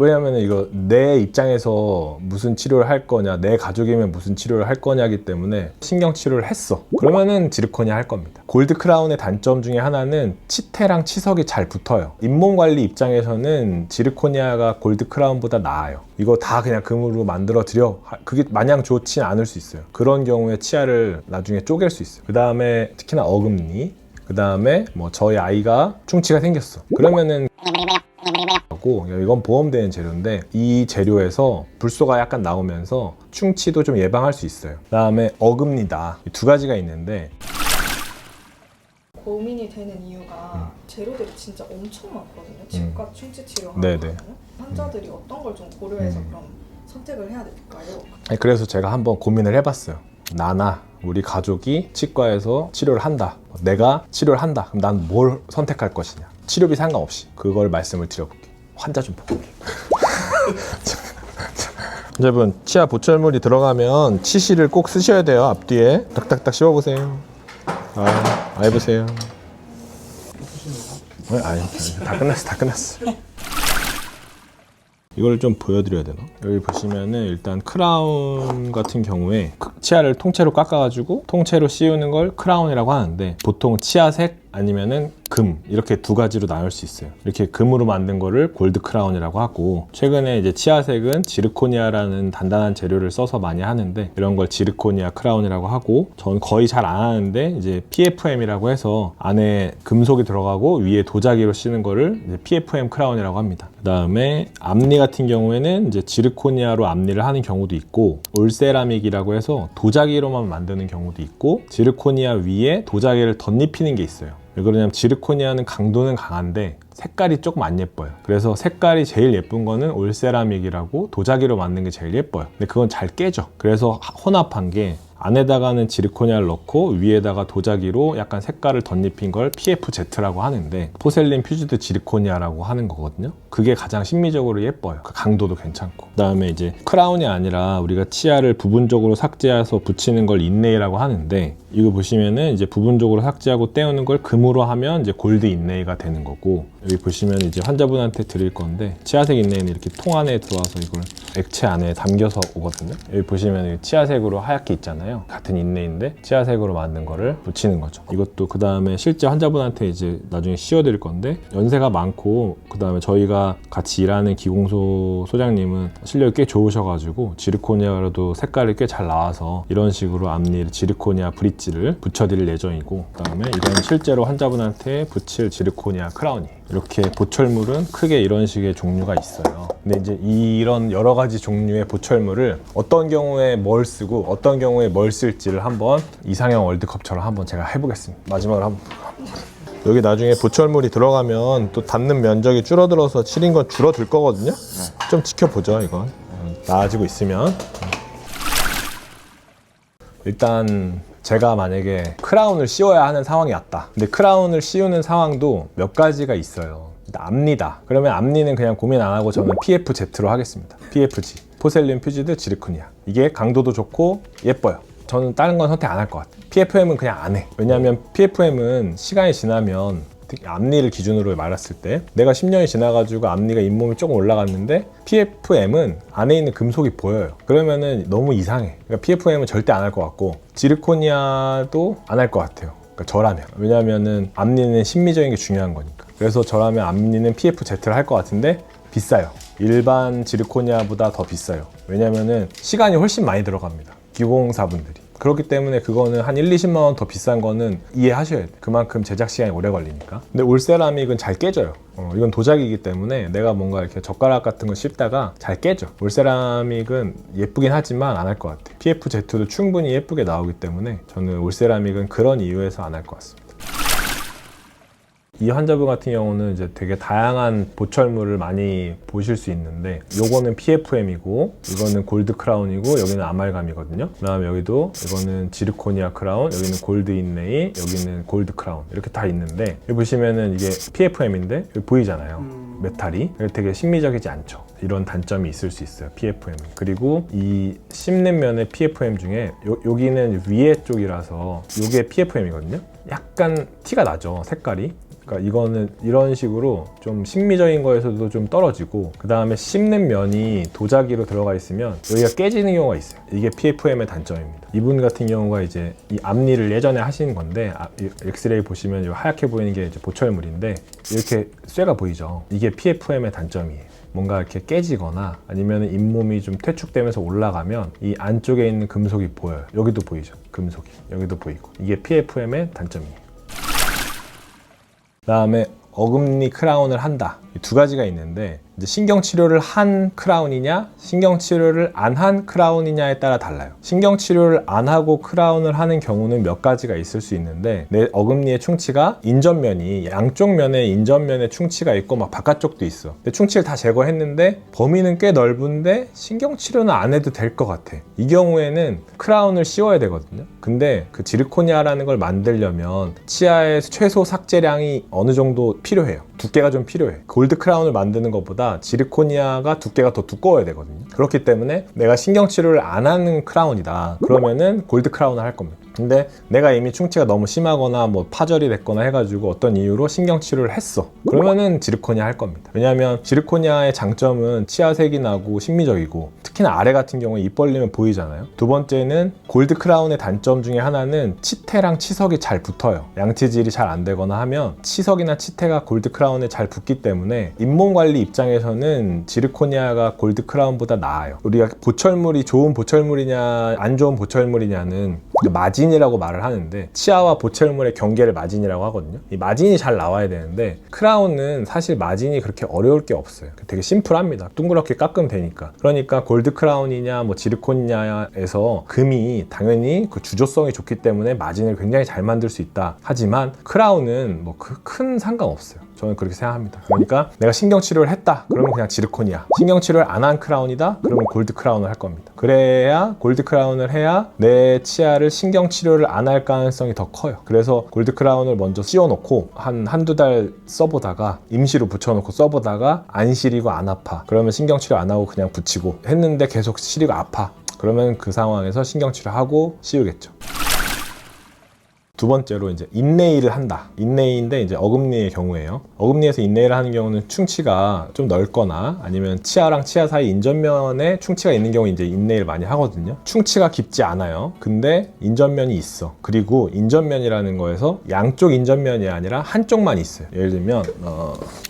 왜냐면 이거 내 입장에서 무슨 치료를 할 거냐, 내 가족이면 무슨 치료를 할 거냐기 때문에 신경 치료를 했어. 그러면은 지르코니아 할 겁니다. 골드 크라운의 단점 중에 하나는 치태랑 치석이 잘 붙어요. 잇몸 관리 입장에서는 지르코니아가 골드 크라운보다 나아요. 이거 다 그냥 금으로 만들어 드려, 그게 마냥 좋진 않을 수 있어요. 그런 경우에 치아를 나중에 쪼갤 수 있어요. 그 다음에 특히나 어금니, 그 다음에 뭐 저희 아이가 충치가 생겼어. 그러면은 하고, 이건 보험되는 재료인데 이 재료에서 불소가 약간 나오면서 충치도 좀 예방할 수 있어요. 그 다음에 어금니다. 이 두 가지가 있는데 고민이 되는 이유가 재료들이 진짜 엄청 많거든요. 치과 충치 치료하는 네네. 환자들이 어떤 걸 좀 고려해서 그럼 선택을 해야 될까요? 그래서 제가 한번 고민을 해봤어요. 나나 우리 가족이 치과에서 치료를 한다, 내가 치료를 한다, 그럼 난 뭘 선택할 것이냐, 치료비 상관없이 그걸 말씀을 드려볼게요. 환자 좀 보고 여러분, 치아 보철물이 들어가면 치실을 꼭 쓰셔야 돼요. 앞뒤에 딱딱딱 씹어보세요. 해보세요. 아니, 다 끝났어. 이걸 좀 보여드려야 되나? 여기 보시면은 일단 크라운 같은 경우에 치아를 통째로 깎아가지고 통째로 씌우는 걸 크라운이라고 하는데, 보통 치아색 아니면은 금, 이렇게 두 가지로 나눌 수 있어요. 이렇게 금으로 만든 거를 골드 크라운이라고 하고, 최근에 이제 치아색은 지르코니아라는 단단한 재료를 써서 많이 하는데 이런 걸 지르코니아 크라운이라고 하고, 전 거의 잘 안 하는데 이제 PFM이라고 해서 안에 금속이 들어가고 위에 도자기로 씌는 거를 이제 PFM 크라운이라고 합니다. 그 다음에 앞니 같은 경우에는 이제 지르코니아로 앞니를 하는 경우도 있고, 올세라믹이라고 해서 도자기로만 만드는 경우도 있고, 지르코니아 위에 도자기를 덧입히는 게 있어요. 왜 그러냐면 지르코니아는 강도는 강한데 색깔이 조금 안 예뻐요. 그래서 색깔이 제일 예쁜 거는 올세라믹이라고 도자기로 만든 게 제일 예뻐요. 근데 그건 잘 깨져. 그래서 혼합한 게 안에다가는 지르코니아를 넣고 위에다가 도자기로 약간 색깔을 덧입힌 걸 PFZ라고 하는데, 포셀린 퓨즈드 지르코니아라고 하는 거거든요. 그게 가장 심미적으로 예뻐요. 그 강도도 괜찮고. 그 다음에 이제 크라운이 아니라 우리가 치아를 부분적으로 삭제해서 붙이는 걸 인레이라고 하는데, 이거 보시면은 이제 부분적으로 삭제하고 떼우는 걸 금으로 하면 이제 골드 인레이가 되는 거고, 여기 보시면 이제 환자분한테 드릴 건데, 치아색 인레이는 이렇게 통 안에 들어와서 이걸 액체 안에 담겨서 오거든요. 여기 보시면 치아색으로 하얗게 있잖아요. 같은 인레이인데 치아색으로 만든 거를 붙이는 거죠. 이것도 그 다음에 실제 환자분한테 이제 나중에 씌워드릴 건데, 연세가 많고 그 다음에 저희가 같이 일하는 기공소 소장님은 실력이 꽤 좋으셔가지고 지르코니아로도 색깔이 꽤 잘 나와서 이런 식으로 앞니 지르코니아 브릿지를 붙여드릴 예정이고, 그 다음에 이건 실제로 환자분한테 붙일 지르코니아 크라운이에요. 이렇게 보철물은 크게 이런 식의 종류가 있어요. 근데 이제 이런 여러 가지 종류의 보철물을 어떤 경우에 뭘 쓰고 어떤 경우에 뭘 쓸지를 한번 이상형 월드컵처럼 한번 제가 해보겠습니다. 마지막으로 한번. 여기 나중에 보철물이 들어가면 또 닿는 면적이 줄어들어서 칠인 건 줄어들 거거든요. 좀 지켜보죠, 이건. 나아지고 있으면. 일단 제가 만약에 크라운을 씌워야 하는 상황이 왔다. 근데 크라운을 씌우는 상황도 몇 가지가 있어요. 일단 앞니다. 그러면 앞니는 그냥 고민 안 하고 저는 PFZ로 하겠습니다. PFG, 포셀린 퓨즈드 지르코니아. 이게 강도도 좋고 예뻐요. 저는 다른 건 선택 안 할 것 같아요. PFM은 그냥 안 해. 왜냐면 PFM은 시간이 지나면, 특히 앞니를 기준으로 말했을 때 내가 10년이 지나가지고 앞니가 잇몸이 조금 올라갔는데 PFM은 안에 있는 금속이 보여요. 그러면은 너무 이상해. 그러니까 PFM은 절대 안 할 것 같고, 지르코니아도 안 할 것 같아요. 그러니까 저라면. 왜냐면은 앞니는 심미적인 게 중요한 거니까. 그래서 저라면 앞니는 PFZ를 할 것 같은데 비싸요. 일반 지르코니아보다 더 비싸요. 왜냐면은 시간이 훨씬 많이 들어갑니다. 기공사분들이. 그렇기 때문에 그거는 한 1-20만 원 더 비싼 거는 이해하셔야 돼요. 그만큼 제작 시간이 오래 걸리니까. 근데 올세라믹은 잘 깨져요. 이건 도자기이기 때문에 내가 뭔가 이렇게 젓가락 같은 거 씹다가 잘 깨져. 올세라믹은 예쁘긴 하지만 안 할 것 같아요. PFZ도 충분히 예쁘게 나오기 때문에 저는 올세라믹은 그런 이유에서 안 할 것 같습니다. 이 환자분 같은 경우는 이제 되게 다양한 보철물을 많이 보실 수 있는데, 요거는 PFM이고 이거는 골드 크라운이고 여기는 아말감이거든요. 그 다음에 여기도 이거는 지르코니아 크라운, 여기는 골드 인레이, 여기는 골드 크라운, 이렇게 다 있는데, 여기 보시면은 이게 PFM인데 여기 보이잖아요. 메탈이 되게 심미적이지 않죠. 이런 단점이 있을 수 있어요, PFM. 그리고 이 씹는 면의 PFM 중에 여기는 위에 쪽이라서 이게 PFM이거든요. 약간 티가 나죠, 색깔이. 그러니까 이거는 이런 식으로 좀 심미적인 거에서도 좀 떨어지고, 그 다음에 씹는 면이 도자기로 들어가 있으면 여기가 깨지는 경우가 있어요. 이게 PFM의 단점입니다. 이분 같은 경우가 이제 이 앞니를 예전에 하신 건데, 엑스레이 보시면 이 하얗게 보이는 게 이제 보철물인데 이렇게 쇠가 보이죠. 이게 PFM의 단점이에요. 뭔가 이렇게 깨지거나 아니면 잇몸이 좀 퇴축되면서 올라가면 이 안쪽에 있는 금속이 보여요. 여기도 보이죠. 금속이 여기도 보이고, 이게 PFM의 단점이에요. 그 다음에 어금니 크라운을 한다. 이 두 가지가 있는데, 이제 신경치료를 한 크라운이냐 신경치료를 안 한 크라운이냐에 따라 달라요. 신경치료를 안 하고 크라운을 하는 경우는 몇 가지가 있을 수 있는데, 내 어금니의 충치가 인전면이 양쪽 면에 인전면에 충치가 있고 막 바깥쪽도 있어. 근데 충치를 다 제거했는데 범위는 꽤 넓은데 신경치료는 안 해도 될 것 같아. 이 경우에는 크라운을 씌워야 되거든요. 근데 그 지르코니아라는 걸 만들려면 치아의 최소 삭제량이 어느 정도 필요해요. 두께가 좀 필요해. 골드 크라운을 만드는 것보다 지르코니아가 두께가 더 두꺼워야 되거든요. 그렇기 때문에 내가 신경치료를 안 하는 크라운이다, 그러면은 골드 크라운을 할 겁니다. 근데 내가 이미 충치가 너무 심하거나 뭐 파절이 됐거나 해가지고 어떤 이유로 신경치료를 했어, 그러면은 지르코니아 할 겁니다. 왜냐하면 지르코니아의 장점은 치아색이 나고 심미적이고, 특히나 아래 같은 경우에 입 벌리면 보이잖아요. 두 번째는 골드 크라운의 단점 중에 하나는 치태랑 치석이 잘 붙어요. 양치질이 잘 안 되거나 하면 치석이나 치태가 골드 크라운에 잘 붙기 때문에 잇몸 관리 입장에서는 지르코니아가 골드 크라운보다 나아요. 우리가 보철물이 좋은 보철물이냐 안 좋은 보철물이냐는 마진이라고 말을 하는데, 치아와 보철물의 경계를 마진이라고 하거든요. 이 마진이 잘 나와야 되는데, 크라운은 사실 마진이 그렇게 어려울 게 없어요. 되게 심플합니다. 둥그렇게 깎으면 되니까. 그러니까 골드 크라운이냐 뭐 지르코니아에서 금이 당연히 그 주조성이 좋기 때문에 마진을 굉장히 잘 만들 수 있다. 하지만 크라운은 뭐 큰 상관없어요. 저는 그렇게 생각합니다. 그러니까 내가 신경치료를 했다, 그러면 그냥 지르코니아. 신경치료를 안 한 크라운이다, 그러면 골드 크라운을 할 겁니다. 그래야 골드 크라운을 해야 내 치아를 신경치료를 안 할 가능성이 더 커요. 그래서 골드 크라운을 먼저 씌워놓고 한두 달 써보다가, 임시로 붙여놓고 써보다가 안 시리고 안 아파, 그러면 신경치료 안 하고 그냥 붙이고, 했는데 계속 시리고 아파, 그러면 그 상황에서 신경치료하고 씌우겠죠. 두 번째로 이제 인네일을 한다. 인네일인데 이제 어금니의 경우에요. 어금니에서 인네일을 하는 경우는 충치가 좀 넓거나 아니면 치아랑 치아 사이 인전면에 충치가 있는 경우 이제 인네일 많이 하거든요. 충치가 깊지 않아요. 근데 인전면이 있어. 그리고 인전면이라는 거에서 양쪽 인전면이 아니라 한쪽만 있어요. 예를 들면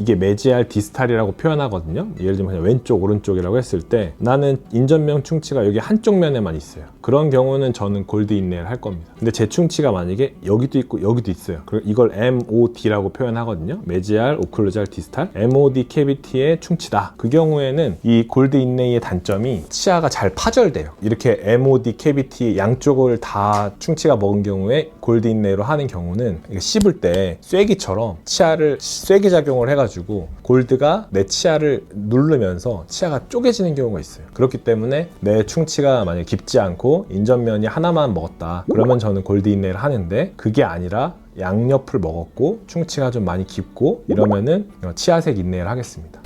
이게 메지알 디스탈이라고 표현하거든요. 예를 들면 그냥 왼쪽 오른쪽이라고 했을 때 나는 인전면 충치가 여기 한쪽 면에만 있어요. 그런 경우는 저는 골드 인네일 할 겁니다. 근데 제 충치가 만약에 여기도 있고 여기도 있어요. 그리고 이걸 MOD라고 표현하거든요. 메지알 오클루잘 디스탈, MOD 캐비티의 충치다. 그 경우에는 이 골드 인네이의 단점이 치아가 잘 파절돼요. 이렇게 MOD 캐비티 양쪽을 다 충치가 먹은 경우에 골드 인네이로 하는 경우는 씹을 때 쐐기처럼 치아를 쐐기 작용을 해가지고 골드가 내 치아를 누르면서 치아가 쪼개지는 경우가 있어요. 그렇기 때문에 내 충치가 만약에 깊지 않고 인전면이 하나만 먹었다, 그러면 저는 골드 인네이를 하는데, 그게 아니라 양옆을 먹었고 충치가 좀 많이 깊고 이러면은 치아색 인네이를 하겠습니다.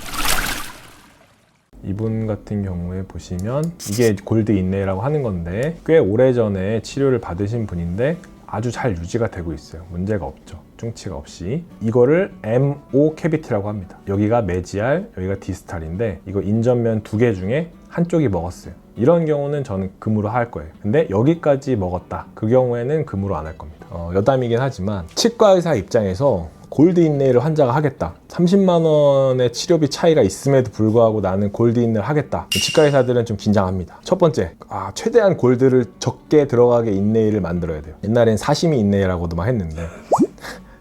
이분 같은 경우에 보시면 이게 골드 인네이라고 하는 건데, 꽤 오래전에 치료를 받으신 분인데 아주 잘 유지가 되고 있어요. 문제가 없죠. 충치가 없이. 이거를 MO 캐비티라고 합니다. 여기가 메지알, 여기가 디스탈인데 이거 인전면 두 개 중에 한쪽이 먹었어요. 이런 경우는 저는 금으로 할 거예요. 근데 여기까지 먹었다, 그 경우에는 금으로 안 할 겁니다. 여담이긴 하지만 치과 의사 입장에서 골드 인네일을 환자가 하겠다, 30만 원의 치료비 차이가 있음에도 불구하고 나는 골드 인네일을 하겠다, 치과 의사들은 좀 긴장합니다. 첫 번째, 최대한 골드를 적게 들어가게 인네일을 만들어야 돼요. 옛날엔 사시미 인네일이라고도 막 했는데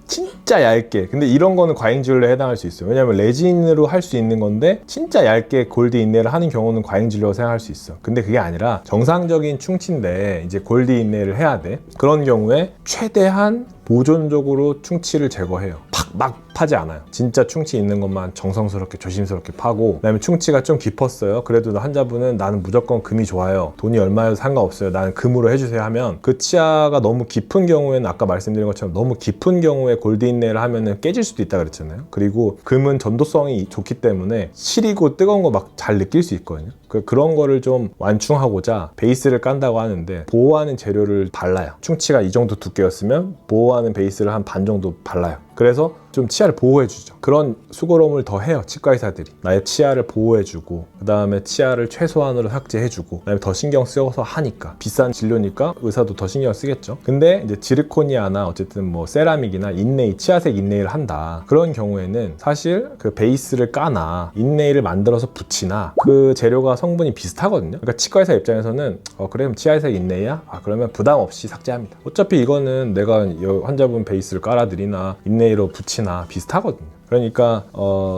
진짜 얇게. 근데 이런 거는 과잉진료에 해당할 수 있어요. 왜냐면 레진으로 할 수 있는 건데 진짜 얇게 골드 인네일을 하는 경우는 과잉진료라고 생각할 수 있어. 근데 그게 아니라 정상적인 충치인데 이제 골드 인네일을 해야 돼. 그런 경우에 최대한 보존적으로 충치를 제거해요. 막 파지 않아요. 진짜 충치 있는 것만 정성스럽게 조심스럽게 파고, 그다음에 충치가 좀 깊었어요. 그래도 환자분은 나는 무조건 금이 좋아요, 돈이 얼마여도 상관없어요, 나는 금으로 해주세요 하면, 그 치아가 너무 깊은 경우에는 아까 말씀드린 것처럼 너무 깊은 경우에 골드 인네일을 하면은 깨질 수도 있다 그랬잖아요. 그리고 금은 전도성이 좋기 때문에 시리고 뜨거운 거 막 잘 느낄 수 있거든요. 그런 거를 좀 완충하고자 베이스를 깐다고 하는데, 보호하는 재료를 발라요. 충치가 이 정도 두께였으면 보호하는 베이스를 한 반 정도 발라요. 그래서 좀 치아를 보호해주죠. 그런 수고로움을 더 해요. 치과 의사들이 나의 치아를 보호해주고, 그 다음에 치아를 최소한으로 삭제해주고, 그 다음에 더 신경 쓰여서 하니까 비싼 진료니까 의사도 더 신경 쓰겠죠. 근데 이제 지르코니아나 어쨌든 뭐 세라믹이나 인레이, 치아색 인레이를 한다, 그런 경우에는 사실 그 베이스를 까나 인레이를 만들어서 붙이나 그 재료가 성분이 비슷하거든요. 그러니까 치과 의사 입장에서는 그래 그럼 치아색 인레이야? 그러면 부담 없이 삭제합니다. 어차피 이거는 내가 환자분 베이스를 깔아드리나 인레이로 붙이나 비슷하거든요. 그러니까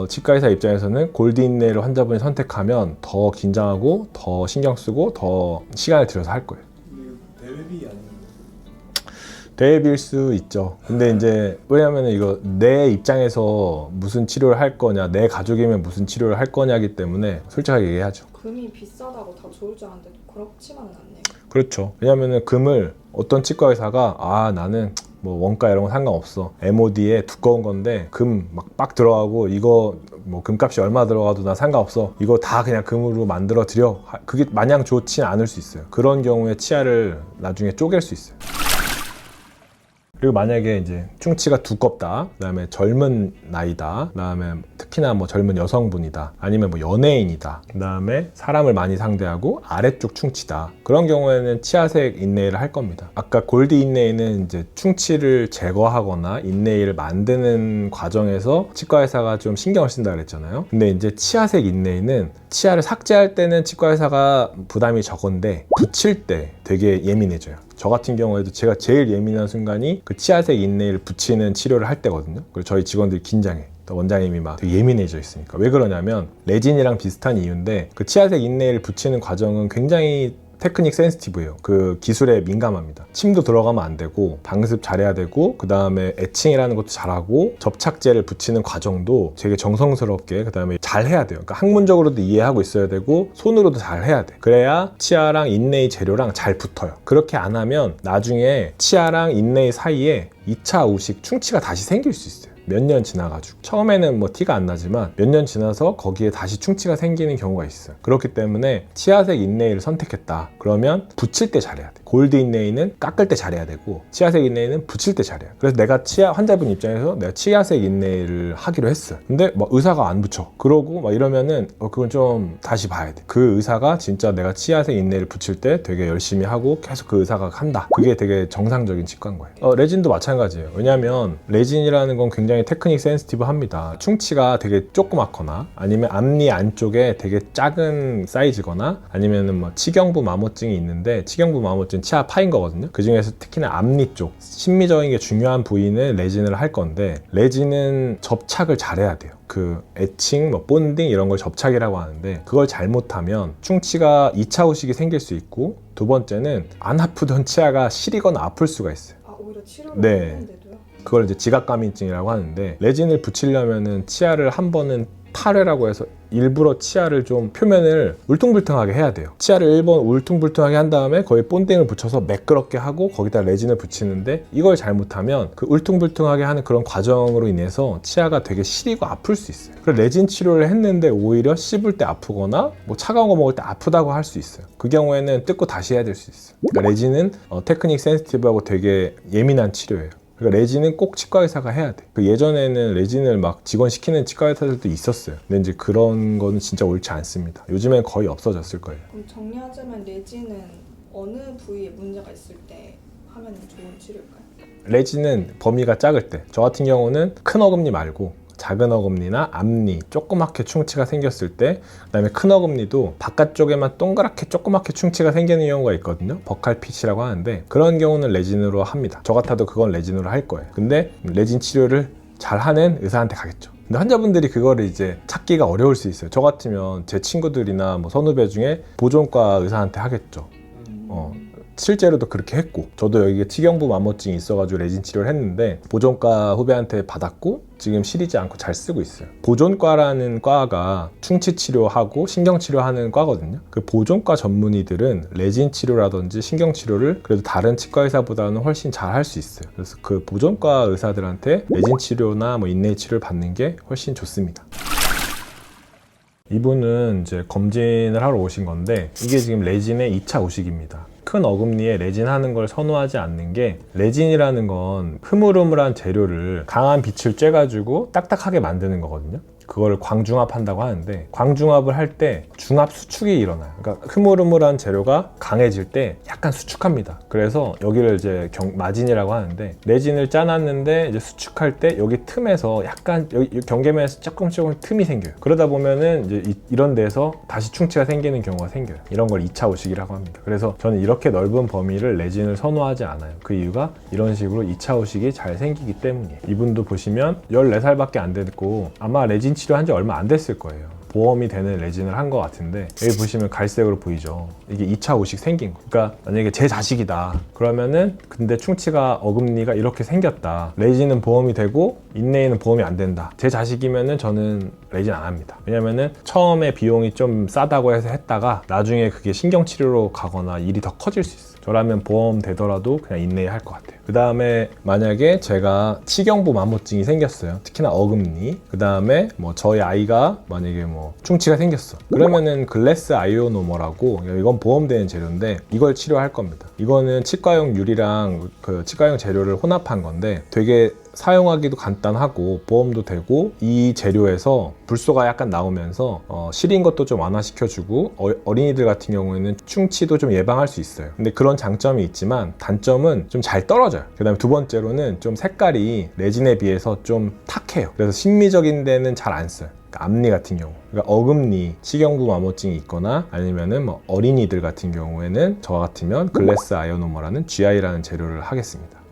치과 의사 입장에서는 골드 인레이를 환자분이 선택하면 더 긴장하고 더 신경 쓰고 더 시간을 들여서 할 거예요. 대회비 아니면 대비일 수 있죠. 근데 이제 왜냐면 이거 내 입장에서 무슨 치료를 할 거냐, 내 가족이면 무슨 치료를 할 거냐기 때문에 솔직하게 얘기하죠. 금이 비싸다고 다 좋을 줄 알았는데 그렇지만은 않네요. 그렇죠. 왜냐면은 금을 어떤 치과 의사가 나는 뭐 원가 이런 거 상관없어, MOD에 두꺼운 건데 금 막 빡 들어가고 이거 뭐 금값이 얼마 들어가도 나 상관없어, 이거 다 그냥 금으로 만들어 드려, 그게 마냥 좋진 않을 수 있어요. 그런 경우에 치아를 나중에 쪼갤 수 있어요. 그리고 만약에 이제 충치가 두껍다, 그 다음에 젊은 나이다, 그 다음에 특히나 뭐 젊은 여성분이다, 아니면 뭐 연예인이다, 그 다음에 사람을 많이 상대하고 아래쪽 충치다, 그런 경우에는 치아색 인레이를 할 겁니다. 아까 골드 인레이는 이제 충치를 제거하거나 인레이를 만드는 과정에서 치과 의사가 좀 신경을 쓴다 그랬잖아요. 근데 이제 치아색 인레이는 치아를 삭제할 때는 치과 의사가 부담이 적은데 붙일 때 되게 예민해져요. 저 같은 경우에도 제가 제일 예민한 순간이 그 치아색 인레이를 붙이는 치료를 할 때거든요. 그리고 저희 직원들이 긴장해. 원장님이 막 되게 예민해져 있으니까. 왜 그러냐면 레진이랑 비슷한 이유인데 그 치아색 인레이를 붙이는 과정은 굉장히 테크닉 센시티브예요. 그 기술에 민감합니다. 침도 들어가면 안 되고 방습 잘해야 되고, 그 다음에 애칭이라는 것도 잘하고 접착제를 붙이는 과정도 되게 정성스럽게 그 다음에 잘 해야 돼요. 그러니까 학문적으로도 이해하고 있어야 되고 손으로도 잘 해야 돼. 그래야 치아랑 인레이 재료랑 잘 붙어요. 그렇게 안 하면 나중에 치아랑 인레이 사이에 2차 우식 충치가 다시 생길 수 있어요. 몇 년 지나가지고 처음에는 뭐 티가 안 나지만 몇 년 지나서 거기에 다시 충치가 생기는 경우가 있어요. 그렇기 때문에 치아색 인레이를 선택했다 그러면 붙일 때 잘해야 돼. 골드 인레이는 깎을 때 잘해야 되고 치아색 인레이는 붙일 때 잘해요. 그래서 내가 환자분 입장에서 내가 치아색 인레이를 하기로 했어요. 근데 뭐 의사가 안 붙여 그러고 막 이러면은 그건 좀 다시 봐야 돼. 그 의사가 진짜 내가 치아색 인레이를 붙일 때 되게 열심히 하고 계속 그 의사가 한다, 그게 되게 정상적인 치과인 거예요. 레진도 마찬가지예요. 왜냐면 레진이라는 건 굉장히 테크닉 센시티브 합니다. 충치가 되게 조그맣거나 아니면 앞니 안쪽에 되게 작은 사이즈거나 아니면은 뭐 치경부 마모증이 있는데, 치경부 마모증 치아 파인 거거든요. 그 중에서 특히나 앞니 쪽 심미적인 게 중요한 부위는 레진을 할 건데, 레진은 접착을 잘해야 돼요. 그 애칭, 뭐 본딩 이런 걸 접착이라고 하는데, 그걸 잘못하면 충치가 2차 후식이 생길 수 있고, 두 번째는 안 아프던 치아가 시리거나 아플 수가 있어요. 오히려 치료를 네. 했는데도요? 그걸 이제 지각감인증이라고 하는데, 레진을 붙이려면은 치아를 한 번은 탈회라고 해서 일부러 치아를 좀 표면을 울퉁불퉁하게 해야 돼요. 치아를 1번 울퉁불퉁하게 한 다음에 거의 본딩을 붙여서 매끄럽게 하고 거기다 레진을 붙이는데, 이걸 잘못하면 그 울퉁불퉁하게 하는 그런 과정으로 인해서 치아가 되게 시리고 아플 수 있어요. 그래서 레진 치료를 했는데 오히려 씹을 때 아프거나 뭐 차가운 거 먹을 때 아프다고 할 수 있어요. 그 경우에는 뜯고 다시 해야 될 수 있어요. 그러니까 레진은 테크닉 센시티브하고 되게 예민한 치료예요. 그러니까 레진은 꼭 치과 의사가 해야 돼. 그 예전에는 레진을 막 직원 시키는 치과 의사들도 있었어요. 근데 이제 그런 거는 진짜 옳지 않습니다. 요즘엔 거의 없어졌을 거예요. 그럼 정리하자면 레진은 어느 부위에 문제가 있을 때 하면 좋은 치료일까요? 레진은 범위가 작을 때, 저 같은 경우는 큰 어금니 말고 작은 어금니나 앞니 조그맣게 충치가 생겼을 때, 그 다음에 큰 어금니도 바깥쪽에만 동그랗게 조그맣게 충치가 생기는 경우가 있거든요. 버칼핏이라고 하는데, 그런 경우는 레진으로 합니다. 저 같아도 그건 레진으로 할 거예요. 근데 레진 치료를 잘하는 의사한테 가겠죠. 근데 환자분들이 그거를 이제 찾기가 어려울 수 있어요. 저 같으면 제 친구들이나 뭐 선후배 중에 보존과 의사한테 하겠죠. 실제로도 그렇게 했고, 저도 여기에 치경부 마모증이 있어가지고 레진 치료를 했는데 보존과 후배한테 받았고 지금 시리지 않고 잘 쓰고 있어요. 보존과라는 과가 충치 치료하고 신경 치료하는 과거든요. 그 보존과 전문의들은 레진 치료라든지 신경 치료를 그래도 다른 치과 의사보다는 훨씬 잘 할 수 있어요. 그래서 그 보존과 의사들한테 레진 치료나 뭐 인레이 치료를 받는 게 훨씬 좋습니다. 이분은 이제 검진을 하러 오신 건데 이게 지금 레진의 2차 오식입니다. 큰 어금니에 레진 하는 걸 선호하지 않는 게, 레진이라는 건 흐물흐물한 재료를 강한 빛을 쬐가지고 딱딱하게 만드는 거거든요. 그걸 광중합한다고 하는데, 광중합을 할 때 중합 수축이 일어나요. 그러니까 흐물흐물한 재료가 강해질 때 약간 수축합니다. 그래서 여기를 이제 마진이라고 하는데, 레진을 짜놨는데 이제 수축할 때 여기 틈에서 약간 여기 경계면에서 조금 틈이 생겨요. 그러다 보면은 이제 이런 데서 다시 충치가 생기는 경우가 생겨요. 이런 걸 2차 오식이라고 합니다. 그래서 저는 이렇게 넓은 범위를 레진을 선호하지 않아요. 그 이유가 이런 식으로 2차 오식이 잘 생기기 때문이에요. 이분도 보시면 14살밖에 안 됐고 아마 레진 치료한 지 얼마 안 됐을 거예요. 보험이 되는 레진을 한 것 같은데, 여기 보시면 갈색으로 보이죠. 이게 2차 오식 생긴 거. 그러니까 만약에 제 자식이다 그러면은, 근데 충치가 어금니가 이렇게 생겼다, 레진은 보험이 되고 인레이는 보험이 안 된다, 제 자식이면은 저는 레진 안 합니다. 왜냐면은 처음에 비용이 좀 싸다고 해서 했다가 나중에 그게 신경치료로 가거나 일이 더 커질 수 있어요. 저라면 보험 되더라도 그냥 인레이 할 것 같아요. 그 다음에 만약에 제가 치경부 마모증이 생겼어요. 특히나 어금니. 그 다음에 뭐 저희 아이가 만약에 뭐 충치가 생겼어. 그러면은 글래스 아이오노머라고, 이건 보험되는 재료인데 이걸 치료할 겁니다. 이거는 치과용 유리랑 그 치과용 재료를 혼합한 건데 되게 사용하기도 간단하고 보험도 되고, 이 재료에서 불소가 약간 나오면서 시린 것도 좀 완화시켜주고 어린이들 같은 경우에는 충치도 좀 예방할 수 있어요. 근데 그런 장점이 있지만 단점은 좀 잘 떨어져요. 그 다음에 두 번째로는 좀 색깔이 레진에 비해서 좀 탁해요. 그래서 심미적인 데는 잘 안 써요. 앞니 같은 경우, 그러니까 어금니 치경부 마모증이 있거나 아니면은 뭐 어린이들 같은 경우에는 저와 같으면 글래스 아이오노머라는 GI라는 재료를 하겠습니다.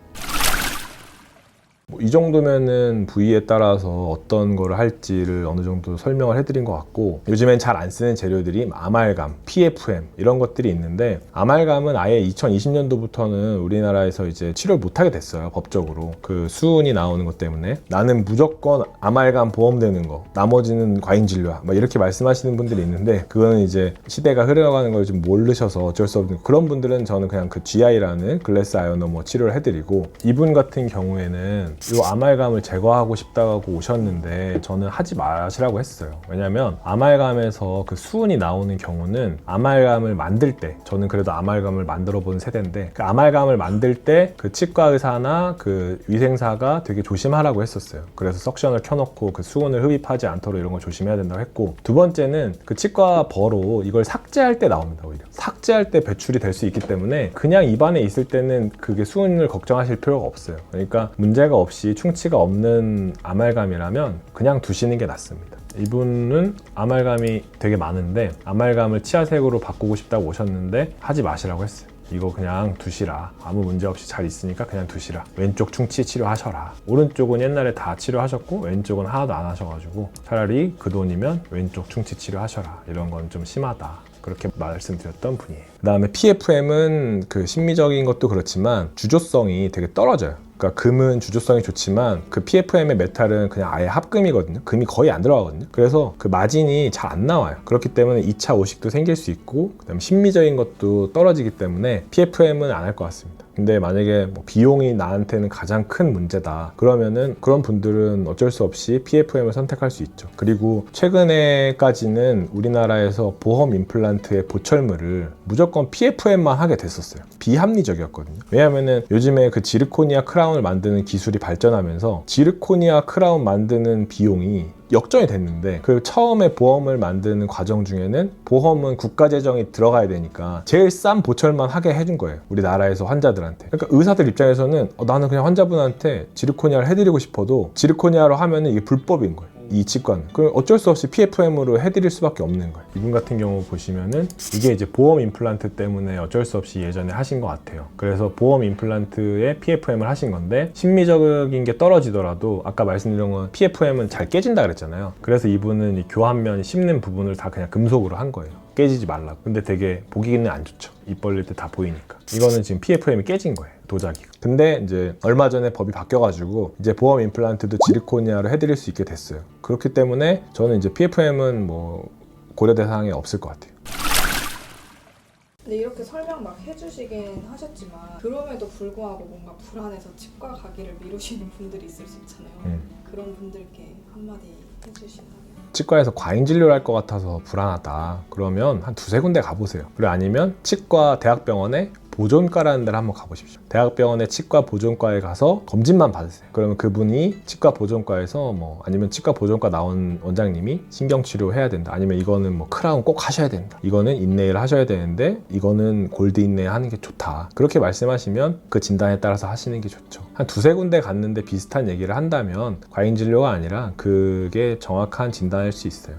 이 정도면은 부위에 따라서 어떤 거를 할지를 어느 정도 설명을 해드린 것 같고, 요즘엔 잘 안 쓰는 재료들이 아말감, PFM 이런 것들이 있는데, 아말감은 아예 2020년도부터는 우리나라에서 이제 치료를 못하게 됐어요. 법적으로 그 수은이 나오는 것 때문에. 나는 무조건 아말감 보험되는 거, 나머지는 과잉진료야 막 이렇게 말씀하시는 분들이 있는데, 그거는 이제 시대가 흘러가는 걸 좀 모르셔서 어쩔 수 없는, 그런 분들은 저는 그냥 그 GI라는 글래스 아이오노머 치료를 해드리고, 이분 같은 경우에는 이 아말감을 제거하고 싶다고 오셨는데 저는 하지 마시라고 했어요. 왜냐면 아말감에서 그 수은이 나오는 경우는, 아말감을 만들 때, 저는 그래도 아말감을 만들어 본 세대인데, 그 아말감을 만들 때 그 치과 의사나 그 위생사가 되게 조심하라고 했었어요. 그래서 석션을 켜놓고 그 수은을 흡입하지 않도록 이런 걸 조심해야 된다고 했고, 두 번째는 그 치과 버로 이걸 삭제할 때 나옵니다. 오히려 삭제할 때 배출이 될 수 있기 때문에 그냥 입안에 있을 때는 그게 수은을 걱정하실 필요가 없어요. 그러니까 문제가 없이 충치가 없는 아말감이라면 그냥 두시는 게 낫습니다. 이분은 아말감이 되게 많은데 아말감을 치아색으로 바꾸고 싶다고 오셨는데 하지 마시라고 했어요. 이거 그냥 두시라. 아무 문제 없이 잘 있으니까 그냥 두시라. 왼쪽 충치 치료하셔라. 오른쪽은 옛날에 다 치료하셨고 왼쪽은 하나도 안 하셔가지고 차라리 그 돈이면 왼쪽 충치 치료하셔라. 이런 건 좀 심하다. 그렇게 말씀드렸던 분이에요. 그 다음에 PFM은 그 심미적인 것도 그렇지만 주조성이 되게 떨어져요. 그러니까 금은 주조성이 좋지만 그 PFM의 메탈은 그냥 아예 합금이거든요. 금이 거의 안 들어가거든요. 그래서 그 마진이 잘 안 나와요. 그렇기 때문에 2차 오식도 생길 수 있고, 그다음에 심미적인 것도 떨어지기 때문에 PFM은 안 할 것 같습니다. 근데 만약에 뭐 비용이 나한테는 가장 큰 문제다 그러면은 그런 분들은 어쩔 수 없이 PFM을 선택할 수 있죠. 그리고 최근에까지는 우리나라에서 보험 임플란트의 보철물을 무조건 PFM만 하게 됐었어요. 비합리적이었거든요. 왜냐면은 요즘에 그 지르코니아 크라운을 만드는 기술이 발전하면서 지르코니아 크라운 만드는 비용이 역전이 됐는데, 그 처음에 보험을 만드는 과정 중에는 보험은 국가 재정이 들어가야 되니까 제일 싼 보철만 하게 해준 거예요. 우리나라에서 환자들한테. 그러니까 의사들 입장에서는 나는 그냥 환자분한테 지르코니아를 해드리고 싶어도 지르코니아로 하면은 이게 불법인 거예요. 이 치과는. 그럼 어쩔 수 없이 PFM으로 해드릴 수밖에 없는 거예요. 이분 같은 경우 보시면은 이게 이제 보험 임플란트 때문에 어쩔 수 없이 예전에 하신 것 같아요. 그래서 보험 임플란트에 PFM을 하신 건데, 심미적인 게 떨어지더라도 아까 말씀드린 건 PFM은 잘 깨진다 그랬잖아요. 그래서 이분은 이 교환면 씹는 부분을 다 그냥 금속으로 한 거예요. 깨지지 말라고. 근데 되게 보기는 안 좋죠. 입 벌릴 때 다 보이니까. 이거는 지금 PFM이 깨진 거예요. 도자기가. 근데 이제 얼마 전에 법이 바뀌어가지고 이제 보험 임플란트도 지르코니아로 해드릴 수 있게 됐어요. 그렇기 때문에 저는 이제 PFM은 뭐 고려 대상에 없을 것 같아요. 근데 이렇게 설명 막 해주시긴 하셨지만 그럼에도 불구하고 뭔가 불안해서 치과 가기를 미루시는 분들이 있을 수 있잖아요. 그런 분들께 한마디 해주신다면? 치과에서 과잉 진료를 할 것 같아서 불안하다. 그러면 한 두세 군데 가보세요. 그리고 아니면 치과 대학병원에 보존과라는 데를 한번 가보십시오. 대학병원의 치과 보존과에 가서 검진만 받으세요. 그러면 그분이 치과 보존과에서 아니면 치과 보존과 나온 원장님이 신경치료 해야 된다. 아니면 이거는 크라운 꼭 하셔야 된다. 이거는 인네일 하셔야 되는데 이거는 골드 인네일 하는 게 좋다. 그렇게 말씀하시면 그 진단에 따라서 하시는 게 좋죠. 한 두세 군데 갔는데 비슷한 얘기를 한다면 과잉 진료가 아니라 그게 정확한 진단일 수 있어요.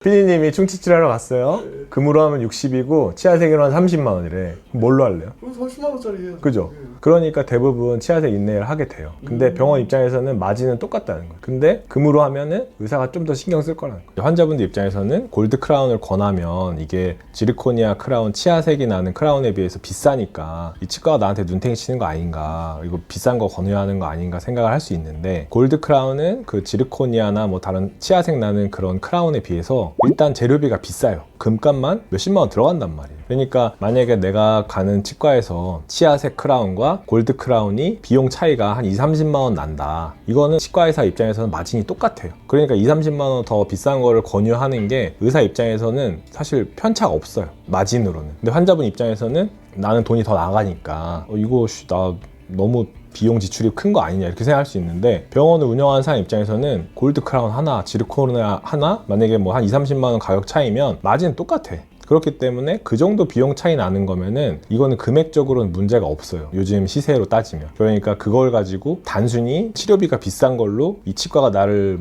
피디님이 충치치료하러 갔어요. 금으로 하면 60이고 치아색으로 한 30만 원이래. 뭘로 할래요? 그럼 30만 원짜리 해요. 그죠? 그러니까 대부분 치아색 인내를 하게 돼요. 근데 병원 입장에서는 마진은 똑같다는 거예요. 근데 금으로 하면은 의사가 좀 더 신경 쓸 거라는 거예요. 환자분들 입장에서는 골드 크라운을 권하면 이게 지르코니아 크라운, 치아색이 나는 크라운에 비해서 비싸니까 이 치과가 나한테 눈탱이 치는 거 아닌가, 이거 비싼 거 권해야 하는 거 아닌가 생각을 할 수 있는데, 골드 크라운은 그 지르코니아나 다른 치아색 나는 그런 크라운에 비해서 일단 재료비가 비싸요. 금값만 몇십만 원 들어간단 말이에요. 그러니까 만약에 내가 가는 치과에서 치아색 크라운과 골드 크라운이 비용 차이가 한 2~30만 원 난다. 이거는 치과의사 입장에서는 마진이 똑같아요. 그러니까 2~30만 원 더 비싼 거를 권유하는 게 의사 입장에서는 사실 편차가 없어요. 마진으로는. 근데 환자분 입장에서는 나는 돈이 더 나가니까 이거 나 너무 비용 지출이 큰 거 아니냐 이렇게 생각할 수 있는데, 병원을 운영하는 사람 입장에서는 골드 크라운 하나, 지르코니아 하나 만약에 한 2~30만 원 가격 차이면 마진은 똑같아. 그렇기 때문에 그 정도 비용 차이 나는 거면은 이거는 금액적으로는 문제가 없어요. 요즘 시세로 따지면. 그러니까 그걸 가지고 단순히 치료비가 비싼 걸로 이 치과가 나를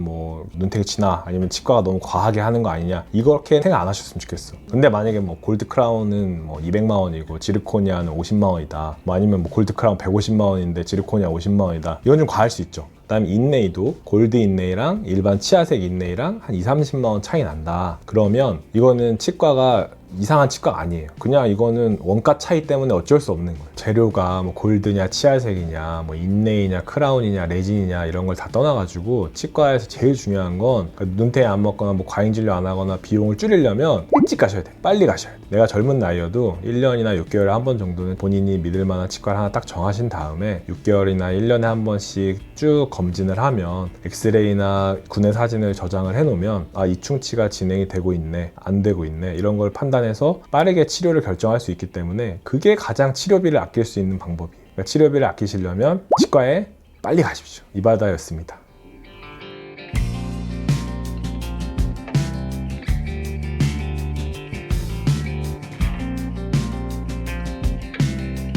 눈탱이 치나 아니면 치과가 너무 과하게 하는 거 아니냐, 이렇게 생각 안 하셨으면 좋겠어. 근데 만약에 골드 크라운은 200만 원이고 지르코니아는 50만 원이다. 아니면 골드 크라운 150만 원인데 지르코니아 50만 원이다. 이건 좀 과할 수 있죠. 그다음에 인네이도 골드 인네이랑 일반 치아색 인네이랑 한 2~30만 원 차이 난다. 그러면 이거는 치과가 이상한 치과가 아니에요. 그냥 이거는 원가 차이 때문에 어쩔 수 없는 거예요. 재료가 골드냐 치아색이냐 인네이냐 크라운이냐 레진이냐 이런 걸 다 떠나가지고 치과에서 제일 중요한 건 눈탱이 안 먹거나 과잉 진료 안 하거나 비용을 줄이려면 일찍 가셔야 돼. 빨리 가셔야 돼. 내가 젊은 나이여도 1년이나 6개월에 한 번 정도는 본인이 믿을 만한 치과를 하나 딱 정하신 다음에 6개월이나 1년에 한 번씩 쭉 검진을 하면, 엑스레이나 구내 사진을 저장을 해놓으면 이 충치가 진행이 되고 있네, 안 되고 있네, 이런 걸 판단해서 빠르게 치료를 결정할 수 있기 때문에 그게 가장 치료비를 아낄 수 있는 방법이에요. 그러니까 치료비를 아끼시려면 치과에 빨리 가십시오. 이바다였습니다.